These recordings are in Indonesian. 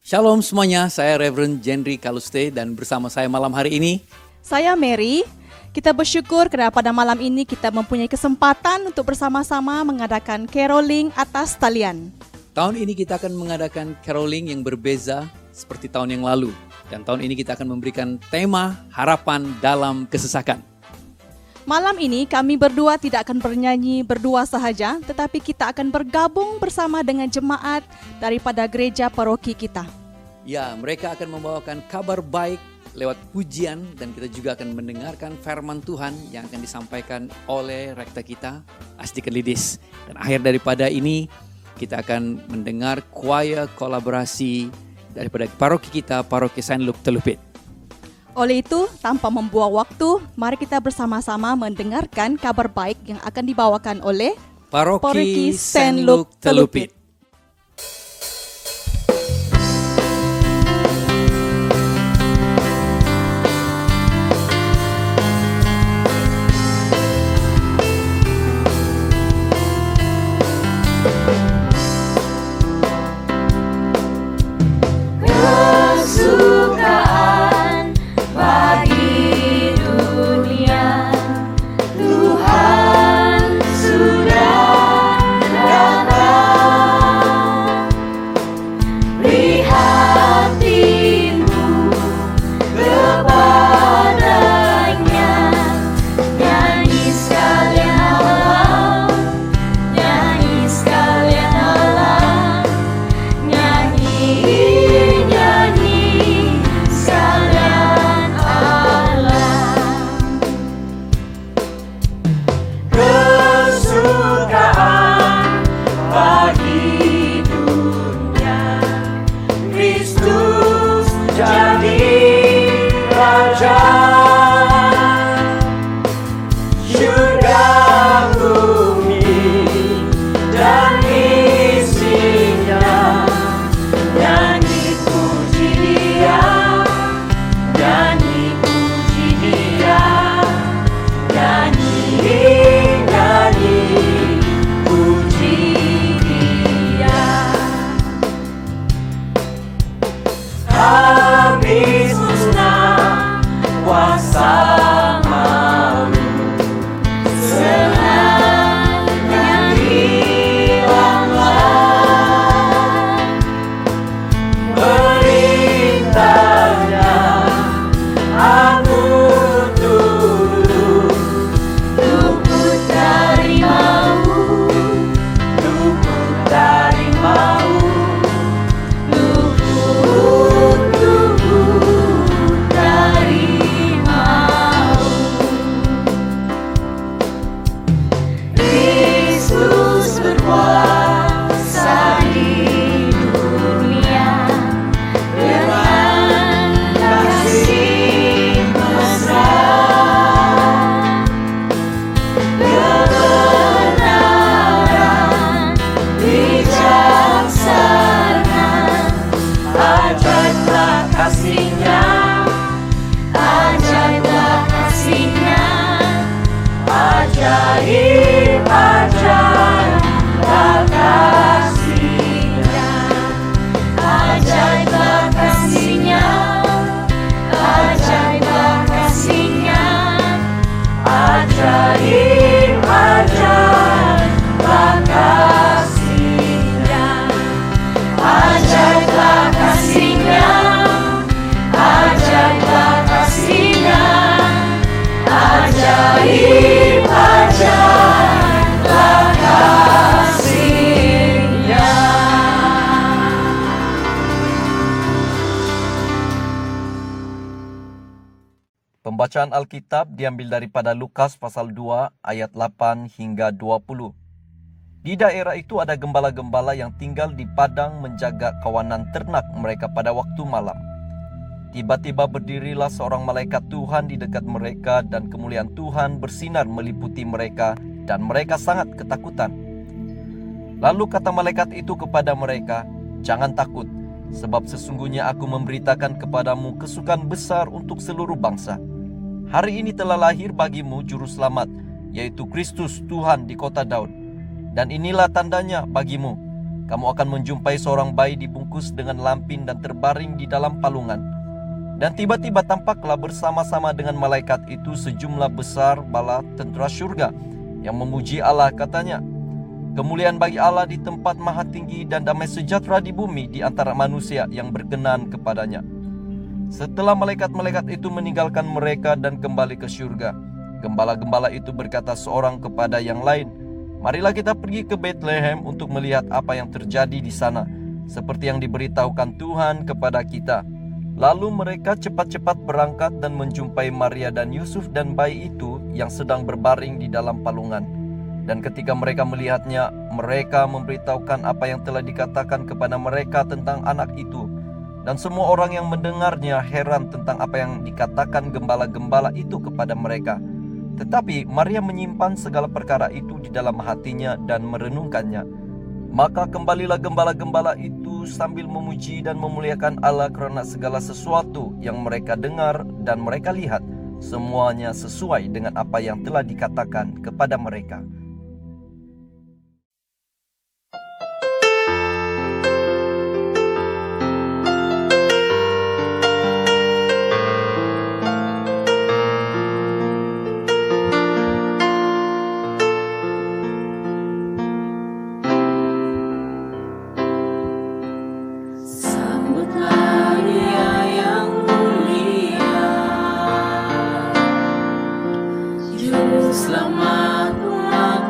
Shalom semuanya, saya Reverend Jendri Kaluste dan bersama saya malam hari ini Saya Mary. Kita bersyukur karena pada malam ini kita mempunyai kesempatan untuk bersama-sama mengadakan caroling atas talian. tahun ini kita akan mengadakan caroling yang berbeza seperti tahun yang lalu. Dan tahun ini kita akan memberikan tema harapan dalam kesesakan. Malam ini kami berdua tidak akan bernyanyi berdua sahaja, tetapi kita akan bergabung bersama dengan jemaat daripada gereja paroki kita. Ya, mereka akan membawakan kabar baik lewat pujian dan kita juga akan mendengarkan firman Tuhan yang akan disampaikan oleh rektor kita, Asdi Kedlidis. Dan akhir daripada ini kita akan mendengar choir kolaborasi daripada paroki kita, Paroki Saint Luke Telupit. Oleh itu, tanpa membuang waktu, mari kita bersama-sama mendengarkan kabar baik yang akan dibawakan oleh Paroki Saint Luke Telupit. Kesukaan bagi dunia, Tuhan sudah datang. Beri hatimu kepadanya, nyanyi sekalian Allah, nyanyi sekalian Allah, nyanyi sekalian Allah. Kesukaan bagi dunia, Kristus jadi Raja. Surga bumi dan isinya, nyanyi puji Dia, nyanyi puji Dia, nyanyi puji Dia. Habis musnah kuasa malu, senang hilanglah perintahnya. Aku turut luput dari mau, luput dari mau, luput dari mau. Kristus berkuasa di dunia dengan kasih mesra, kebenaran bijaksana. Ajaiblah kasih-Nya, ajaiblah kasih-Nya, ajaib, ajaiblah kasih-Nya, ajaiblah kasih-Nya, ajaiblah kasih-Nya, ajaib, ajaiblah kasih-Nya, ajaiblah kasih-Nya, ajaiblah kasih-Nya, ajaib, ajaiblah kasih-Nya. Pembacaan Alkitab diambil daripada Lukas pasal 2 ayat 8 hingga 20. Di daerah itu ada gembala-gembala yang tinggal di padang menjaga kawanan ternak mereka pada waktu malam. Tiba-tiba berdirilah seorang malaikat Tuhan di dekat mereka dan kemuliaan Tuhan bersinar meliputi mereka dan mereka sangat ketakutan. Lalu kata malaikat itu kepada mereka, "Jangan takut, sebab sesungguhnya aku memberitakan kepadamu kesukaan besar untuk seluruh bangsa. Hari ini telah lahir bagimu juru selamat, yaitu Kristus Tuhan di kota Daud. Dan inilah tandanya bagimu, kamu akan menjumpai seorang bayi dibungkus dengan lampin dan terbaring di dalam palungan. Dan tiba-tiba tampaklah bersama-sama dengan malaikat itu sejumlah besar bala tentera surga yang memuji Allah, katanya, kemuliaan bagi Allah di tempat maha tinggi dan damai sejahtera di bumi di antara manusia yang berkenan kepadanya. Setelah malaikat-malaikat itu meninggalkan mereka dan kembali ke surga, gembala-gembala itu berkata seorang kepada yang lain, marilah kita pergi ke Bethlehem untuk melihat apa yang terjadi di sana, seperti yang diberitahukan Tuhan kepada kita. Lalu mereka cepat-cepat berangkat dan menjumpai Maria dan Yusuf dan bayi itu yang sedang berbaring di dalam palungan. Dan ketika mereka melihatnya, mereka memberitahukan apa yang telah dikatakan kepada mereka tentang anak itu. Dan semua orang yang mendengarnya heran tentang apa yang dikatakan gembala-gembala itu kepada mereka. Tetapi Maria menyimpan segala perkara itu di dalam hatinya dan merenungkannya. Maka kembalilah gembala-gembala itu sambil memuji dan memuliakan Allah karena segala sesuatu yang mereka dengar dan mereka lihat, semuanya sesuai dengan apa yang telah dikatakan kepada mereka. Sambutlah Dia yang mulia, Juru Selamat umat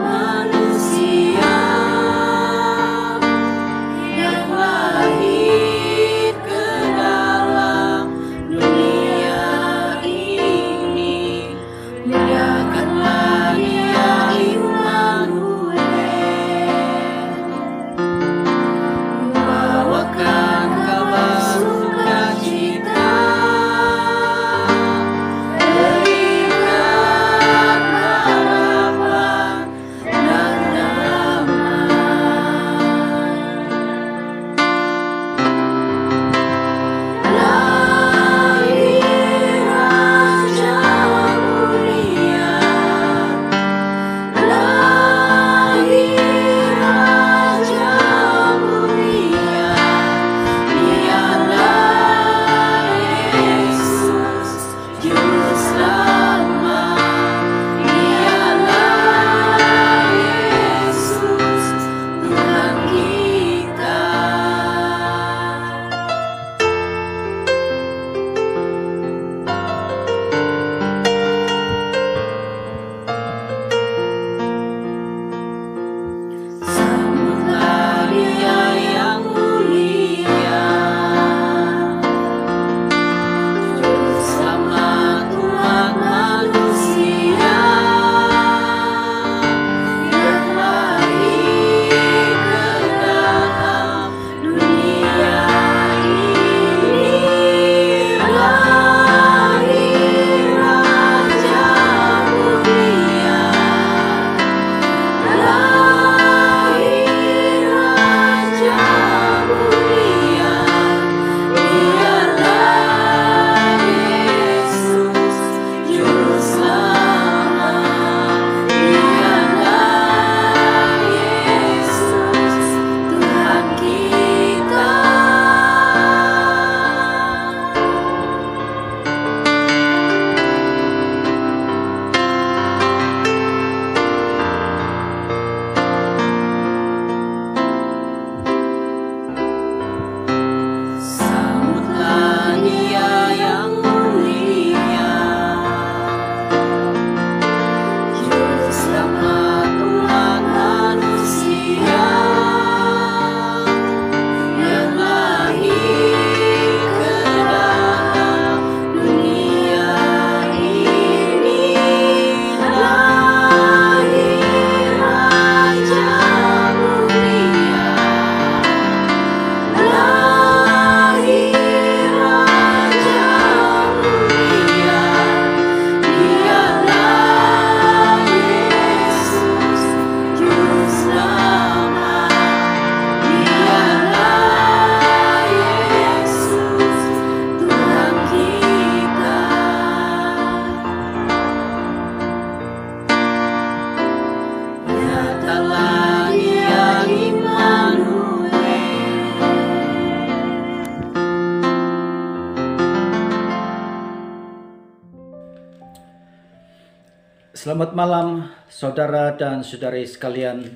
Selamat malam saudara dan saudari sekalian,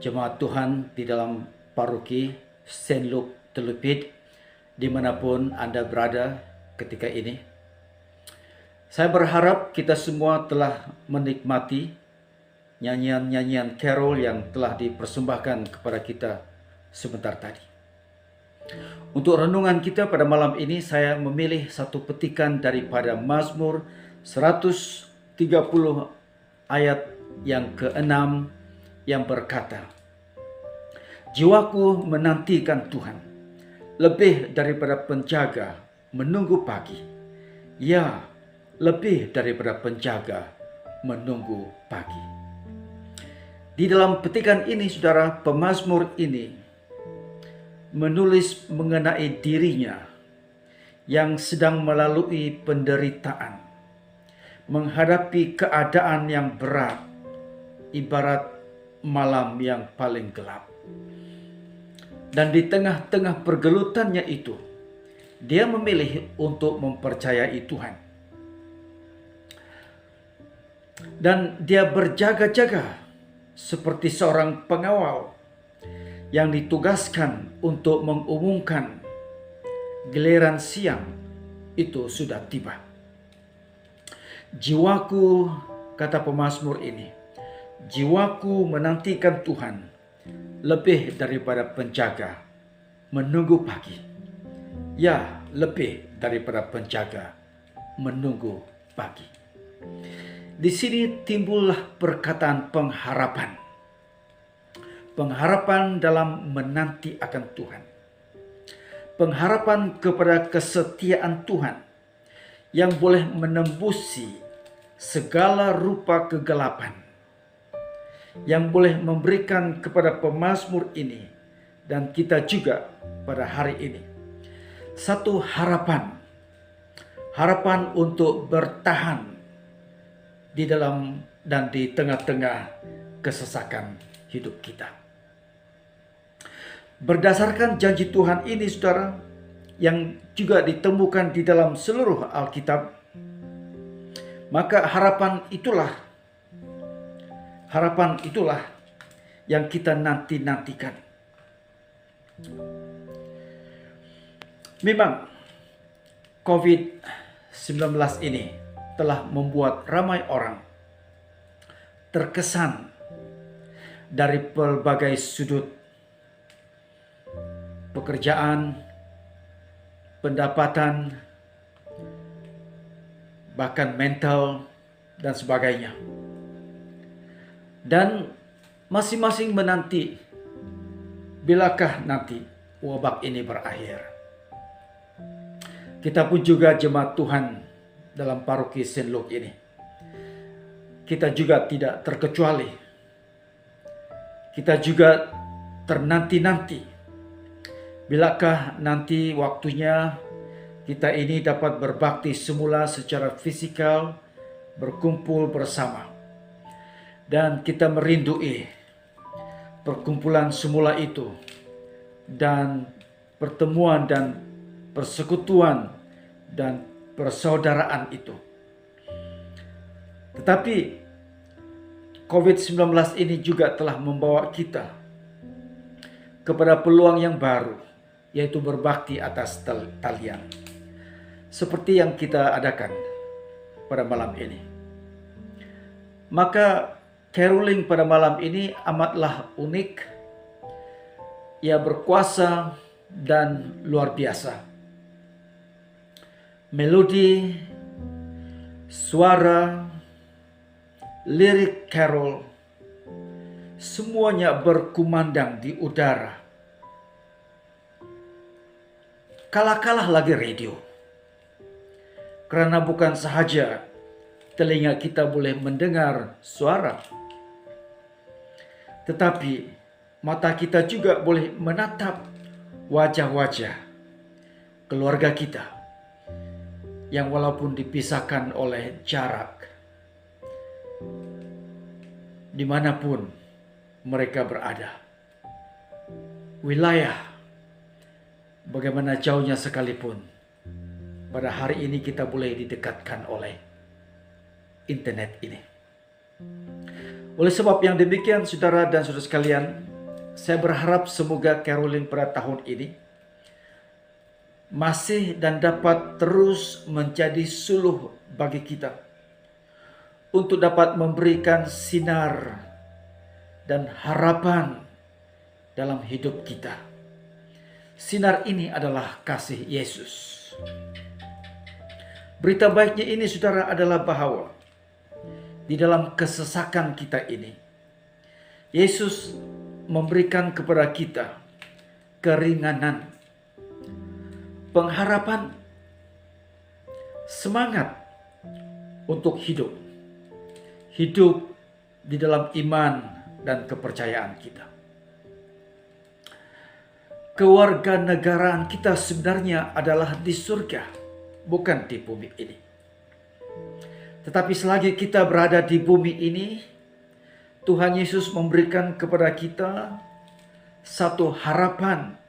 jemaat Tuhan di dalam paroki Saint Luke Telupit dimanapun Anda berada ketika ini. Saya berharap kita semua telah menikmati nyanyian-nyanyian carol yang telah dipersembahkan kepada kita sebentar tadi. Untuk renungan kita pada malam ini, saya memilih satu petikan daripada Mazmur 130 ayat yang ke-6 yang berkata, "Jiwaku menantikan Tuhan, lebih daripada penjaga menunggu pagi. Ya, lebih daripada penjaga menunggu pagi." Di dalam petikan ini, saudara, pemazmur ini menulis mengenai dirinya yang sedang melalui penderitaan, menghadapi keadaan yang berat, ibarat malam yang paling gelap. Dan di tengah-tengah pergelutannya itu, dia memilih untuk mempercayai Tuhan. Dan dia berjaga-jaga seperti seorang pengawal yang ditugaskan untuk mengumumkan giliran siang itu sudah tiba. Jiwaku, kata pemazmur ini, jiwaku menantikan Tuhan lebih daripada penjaga menunggu pagi. Ya, lebih daripada penjaga menunggu pagi. Di sini timbullah perkataan pengharapan. Pengharapan dalam menanti akan Tuhan. Pengharapan kepada kesetiaan Tuhan yang boleh menembusi segala rupa kegelapan, yang boleh memberikan kepada pemazmur ini dan kita juga pada hari ini satu harapan. Harapan untuk bertahan di dalam dan di tengah-tengah kesesakan hidup kita. Berdasarkan janji Tuhan ini, saudara, yang juga ditemukan di dalam seluruh Alkitab, maka harapan itulah yang kita nantikan. Memang COVID-19 ini telah membuat ramai orang terkesan dari berbagai sudut, pekerjaan, pendapatan, bahkan mental dan sebagainya. Dan masing-masing menanti bilakah nanti wabak ini berakhir. Kita pun juga jemaat Tuhan dalam paroki Saint Luke ini, kita juga tidak terkecuali. Kita juga ternanti-nanti, bilakah nanti waktunya kita ini dapat berbakti semula secara fisikal, berkumpul bersama. Dan kita merindui perkumpulan semula itu dan pertemuan dan persekutuan dan persaudaraan itu. Tetapi COVID-19 ini juga telah membawa kita kepada peluang yang baru, yaitu berbakti atas talian, seperti yang kita adakan pada malam ini. Maka caroling pada malam ini amatlah unik, ia berkuasa dan luar biasa. Melodi, suara, lirik carol, semuanya berkumandang di udara. Kalah-kalah lagi radio. Karena bukan sahaja telinga kita boleh mendengar suara, tetapi mata kita juga boleh menatap wajah-wajah keluarga kita yang walaupun dipisahkan oleh jarak, dimanapun mereka berada. Wilayah, bagaimana jauhnya sekalipun, pada hari ini kita boleh didekatkan oleh internet ini. Oleh sebab yang demikian, saudara dan saudara sekalian, saya berharap semoga Caroline pada tahun ini masih dan dapat terus menjadi suluh bagi kita untuk dapat memberikan sinar dan harapan dalam hidup kita. Sinar ini adalah kasih Yesus. Berita baiknya ini, saudara, adalah bahwa di dalam kesesakan kita ini, Yesus memberikan kepada kita keringanan, pengharapan, semangat untuk hidup di dalam iman dan kepercayaan kita. Kewarganegaraan kita sebenarnya adalah di surga, bukan di bumi ini. Tetapi selagi kita berada di bumi ini, Tuhan Yesus memberikan kepada kita satu harapan.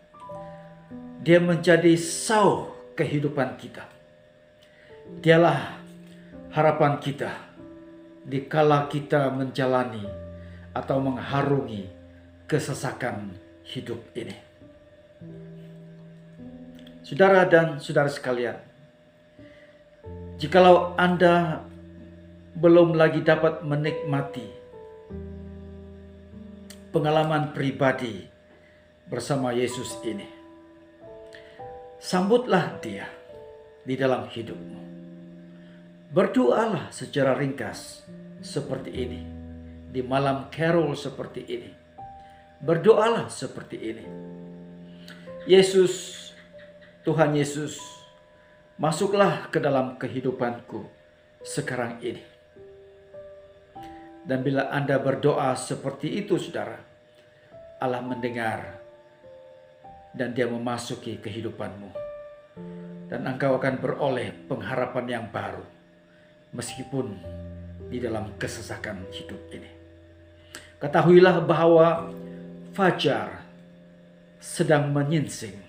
Dia menjadi sauh kehidupan kita. Dialah harapan kita dikala kita menjalani atau mengharungi kesesakan hidup ini. Saudara dan saudara sekalian, jikalau Anda belum lagi dapat menikmati pengalaman pribadi bersama Yesus ini, sambutlah Dia di dalam hidupmu. Berdoalah secara ringkas seperti ini, di malam Carol seperti ini. Berdoalah seperti ini. Yesus, Tuhan Yesus, masuklah ke dalam kehidupanku sekarang ini. Dan bila Anda berdoa seperti itu, saudara, Allah mendengar dan Dia memasuki kehidupanmu. Dan engkau akan beroleh pengharapan yang baru, meskipun di dalam kesesakan hidup ini. Ketahuilah bahwa fajar sedang menyingsing.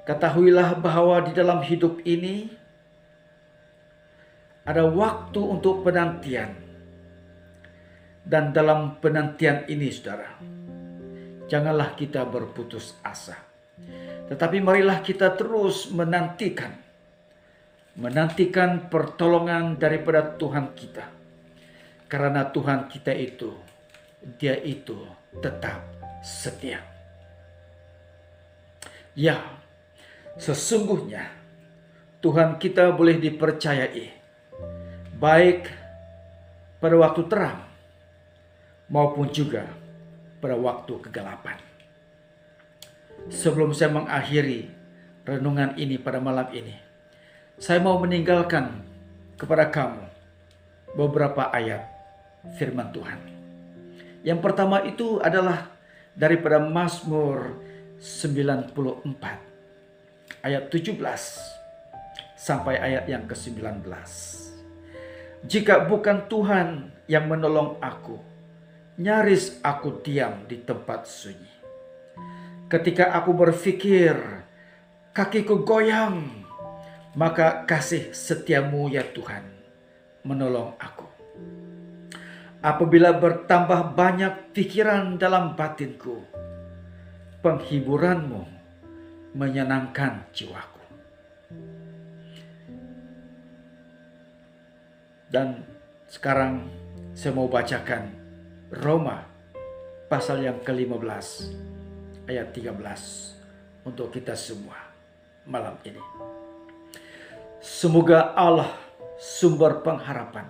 Ketahuilah bahwa di dalam hidup ini ada waktu untuk penantian. Dan dalam penantian ini, saudara, janganlah kita berputus asa. Tetapi marilah kita terus menantikan pertolongan daripada Tuhan kita. Karena Tuhan kita itu, Dia itu tetap setia. Ya, sesungguhnya Tuhan kita boleh dipercayai, baik pada waktu terang maupun juga pada waktu kegelapan. Sebelum saya mengakhiri renungan ini pada malam ini, saya mau meninggalkan kepada kamu beberapa ayat firman Tuhan. Yang pertama itu adalah daripada Mazmur 94 ayat 17 sampai ayat yang ke-19. Jika bukan Tuhan yang menolong aku, nyaris aku diam di tempat sunyi. Ketika aku berpikir kakiku goyang, maka kasih setiamu ya Tuhan menolong aku. Apabila bertambah banyak pikiran dalam batinku, penghiburanmu menyenangkan jiwaku. Dan sekarang saya mau bacakan Roma pasal yang ke-15 ayat 13 untuk kita semua malam ini. Semoga Allah sumber pengharapan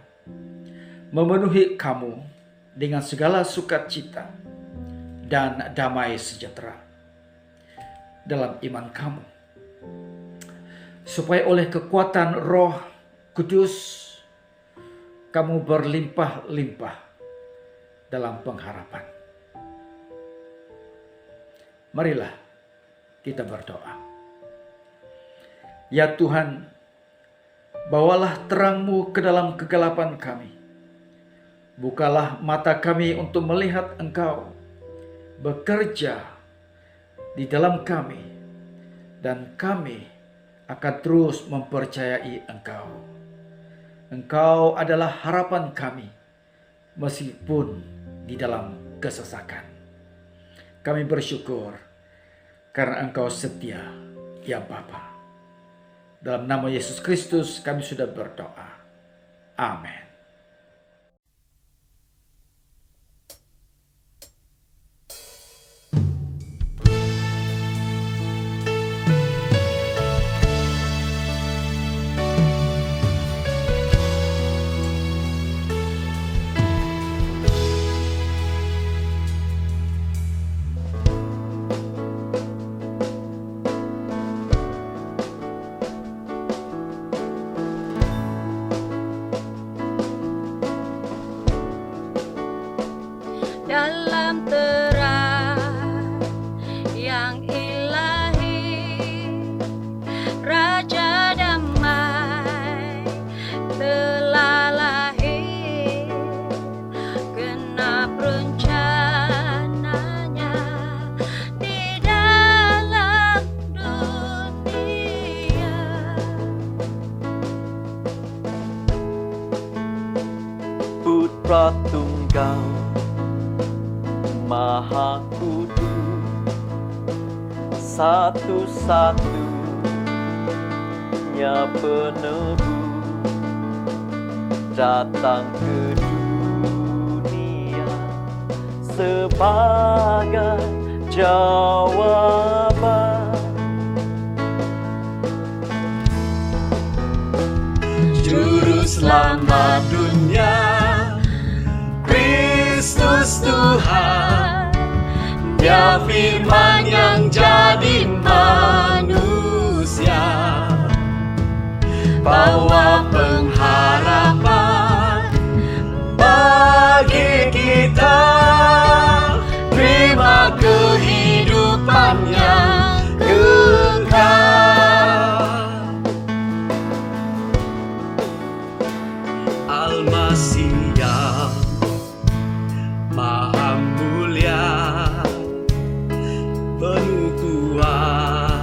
memenuhi kamu dengan segala sukacita dan damai sejahtera dalam iman kamu, supaya oleh kekuatan Roh Kudus kamu berlimpah-limpah dalam pengharapan. Marilah kita berdoa. Ya Tuhan, bawalah terang-Mu ke dalam kegelapan kami. Bukalah mata kami untuk melihat Engkau bekerja di dalam kami, dan kami akan terus mempercayai Engkau. Engkau adalah harapan kami meskipun di dalam kesesakan. Kami bersyukur karena Engkau setia, ya Bapa. Dalam nama Yesus Kristus kami sudah berdoa. Amin. dalam terang yang ilahi, Raja damai telah lahir, genap rencananya di dalam dunia. Putra Tunggal Maha Kudus, satu-satunya penebus, datang ke dunia sebagai jawaban. Juru selamat dunia, Kristus Tuhan, Dia firman yang jadi manusia, bawa pengharapan bagi kita, terima kehidupan yang kekal. Almasih yang Maha mulia, penuh kuasa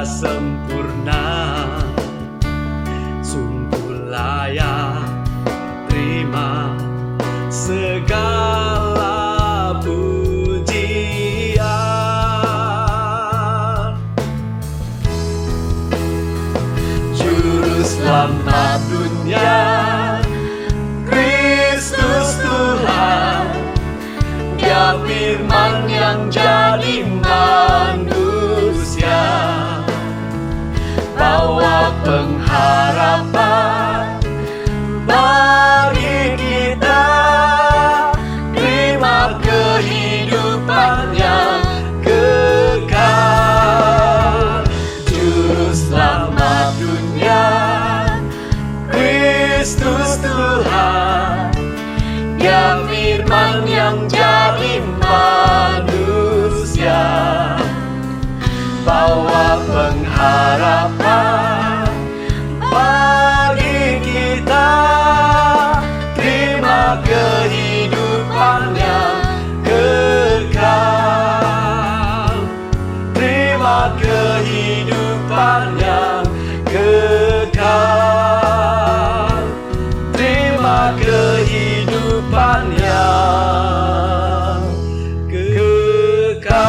sempurna, sungguh layak terima segala pujian. Juru selamat dunia, Kristus Tuhan, Dia firman yang jadi manusia, bawa pengharapan bagi kita, terima kehidupan yang kekal. Juru selamat dunia, Kristus Tuhan, Dia firman yang jadi manusia, bawa pengharapan bagi kita, terima kehidupan yang kekal, terima kehidupan yang kekal, terima kehidupan yang kekal.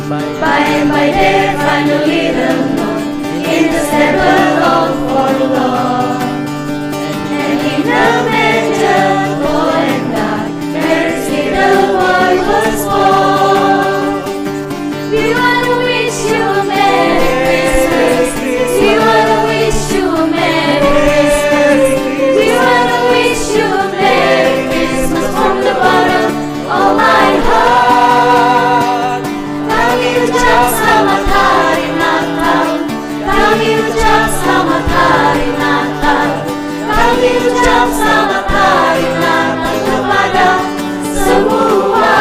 By and by they finally will know in the stable of our Lord. And in the manger, full and dark, Mary's little boy was born. We wanna wish you a Merry Christmas. We wanna wish you a Merry Christmas. We wanna wish you a Merry Christmas from the bottom of my heart. Kami ucap selamat hari Natal. Kami ucap selamat hari Natal. Kami ucap selamat hari Natal kepada semua.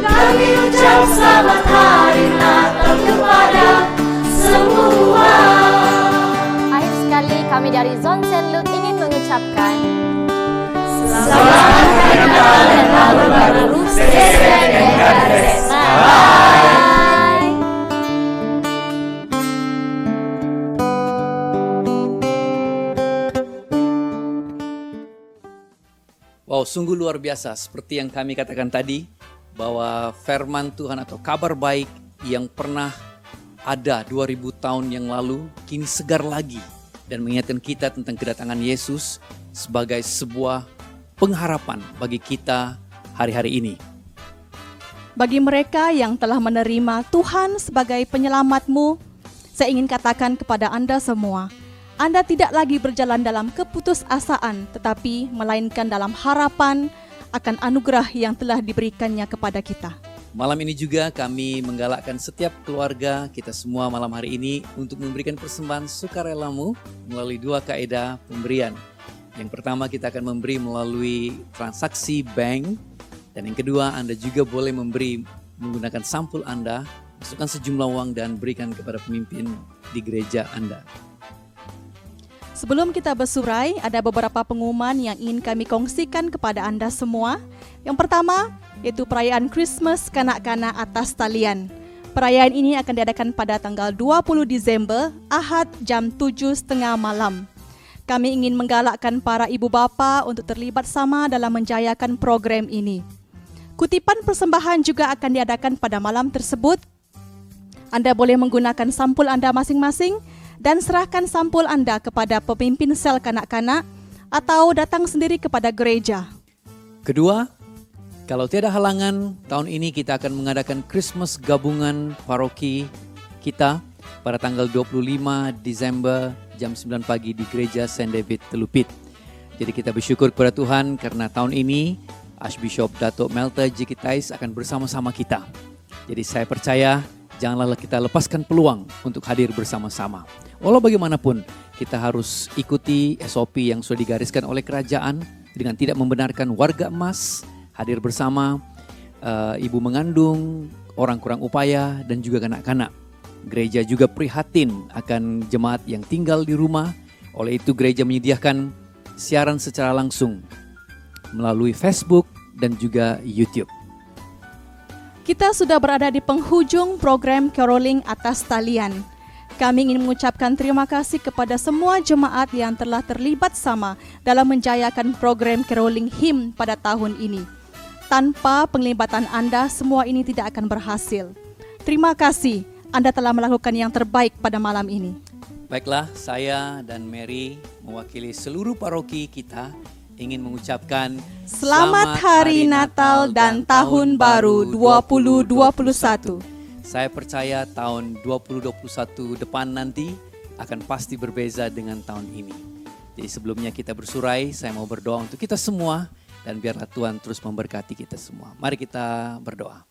Kami ucap selamat hari Natal kepada semua. Akhir sekali kami dari Zon St. Luke ingin mengucapkan Selamat Hari Natal dan Tahun Baru. Stay safe and God bless. bye. Wow, sungguh luar biasa. Seperti yang kami katakan tadi, bahwa firman Tuhan atau kabar baik yang pernah ada 2000 tahun yang lalu, kini segar lagi dan mengingatkan kita tentang kedatangan Yesus sebagai sebuah pengharapan bagi kita hari-hari ini. Bagi mereka yang telah menerima Tuhan sebagai penyelamatmu, saya ingin katakan kepada Anda semua, Anda tidak lagi berjalan dalam keputusasaan, tetapi melainkan dalam harapan akan anugerah yang telah diberikannya kepada kita. Malam ini juga kami menggalakkan setiap keluarga kita semua malam hari ini untuk memberikan persembahan sukarelamu melalui dua kaidah pemberian. Yang pertama, kita akan memberi melalui transaksi bank, dan yang kedua, Anda juga boleh memberi menggunakan sampul Anda, masukkan sejumlah uang dan berikan kepada pemimpin di gereja Anda. Sebelum kita bersurai, ada beberapa pengumuman yang ingin kami kongsikan kepada Anda semua. Yang pertama, yaitu perayaan Christmas kanak-kanak atas talian. Perayaan ini akan diadakan pada tanggal 20 Disember, Ahad jam 7.30 malam. Kami ingin menggalakkan para ibu bapa untuk terlibat sama dalam menjayakan program ini. Kutipan persembahan juga akan diadakan pada malam tersebut. Anda boleh menggunakan sampul Anda masing-masing dan serahkan sampul Anda kepada pemimpin sel kanak-kanak atau datang sendiri kepada gereja. Kedua, kalau tiada halangan, tahun ini kita akan mengadakan Christmas gabungan paroki kita pada tanggal 25 Desember jam 9 pagi di gereja St. David Telupit. Jadi kita bersyukur kepada Tuhan karena tahun ini Archbishop Datuk Melta Jikitais akan bersama-sama kita. Jadi saya percaya janganlah kita lepaskan peluang untuk hadir bersama-sama. Walau bagaimanapun, kita harus ikuti SOP yang sudah digariskan oleh kerajaan dengan tidak membenarkan warga emas hadir bersama, ibu mengandung, orang kurang upaya, dan juga kanak-kanak. Gereja juga prihatin akan jemaat yang tinggal di rumah. Oleh itu gereja menyediakan siaran secara langsung melalui Facebook dan juga YouTube. Kita sudah berada di penghujung program Caroling atas talian. Kami ingin mengucapkan terima kasih kepada semua jemaat yang telah terlibat sama dalam menjayakan program Caroling Hymn pada tahun ini. Tanpa penglibatan Anda, semua ini tidak akan berhasil. Terima kasih, Anda telah melakukan yang terbaik pada malam ini. Baiklah, saya dan Mary mewakili seluruh paroki kita ingin mengucapkan Selamat Hari Natal dan Tahun Baru 2021. Saya percaya tahun 2021 depan nanti akan pasti berbeza dengan tahun ini. Jadi sebelumnya kita bersurai, saya mau berdoa untuk kita semua dan biarlah Tuhan terus memberkati kita semua. Mari kita berdoa.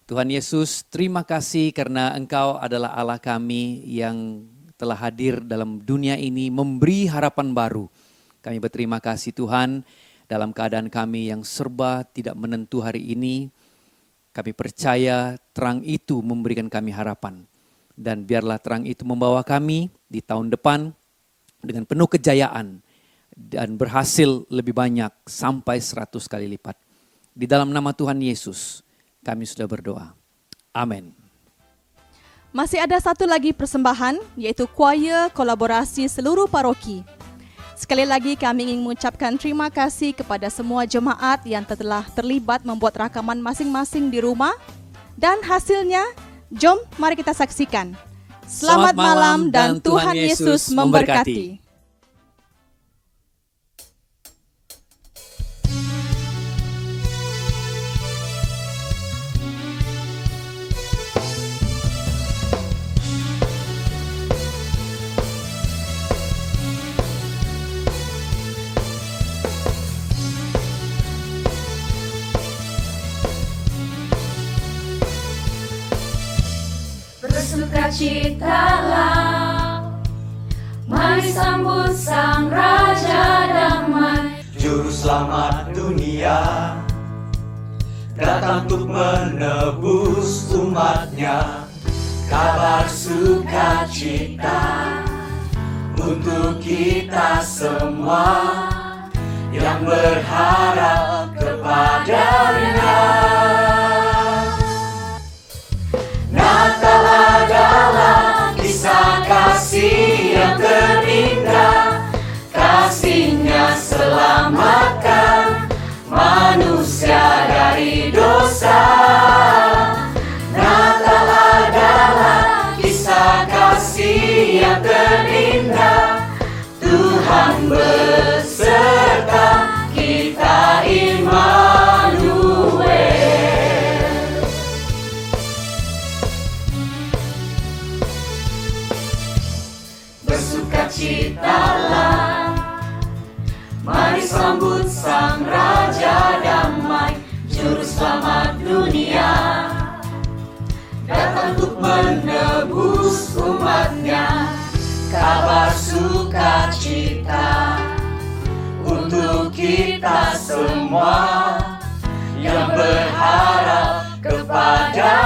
Tuhan Yesus, terima kasih karena Engkau adalah Allah kami yang telah hadir dalam dunia ini memberi harapan baru. Kami berterima kasih Tuhan dalam keadaan kami yang serba tidak menentu hari ini. Kami percaya terang itu memberikan kami harapan. Dan biarlah terang itu membawa kami di tahun depan dengan penuh kejayaan dan berhasil lebih banyak sampai 100 kali lipat. Di dalam nama Tuhan Yesus kami sudah berdoa. Amin. Masih ada satu lagi persembahan, yaitu choir kolaborasi seluruh paroki. Sekali lagi kami ingin mengucapkan terima kasih kepada semua jemaat yang telah terlibat membuat rakaman masing-masing di rumah Dan hasilnya, jom mari kita saksikan. Selamat malam dan Tuhan Yesus memberkati. Bersukacitalah, mari sambut Sang Raja Damai, Juru Selamat dunia, datang untuk menebus umatnya. Kabar sukacita untuk kita semua yang berharap kepadanya. Natal adalah kisah kasih yang terindah, kasihnya selamatkan manusia dari dosa. Natal adalah kisah kasih yang terindah, Tuhan beserta kita Immanuel. Bersukacitalah, mari sambut Sang Raja Damai, Juru Selamat dunia, datang untuk menebus umatnya. Kabar sukacita untuk kita semua yang berharap kepada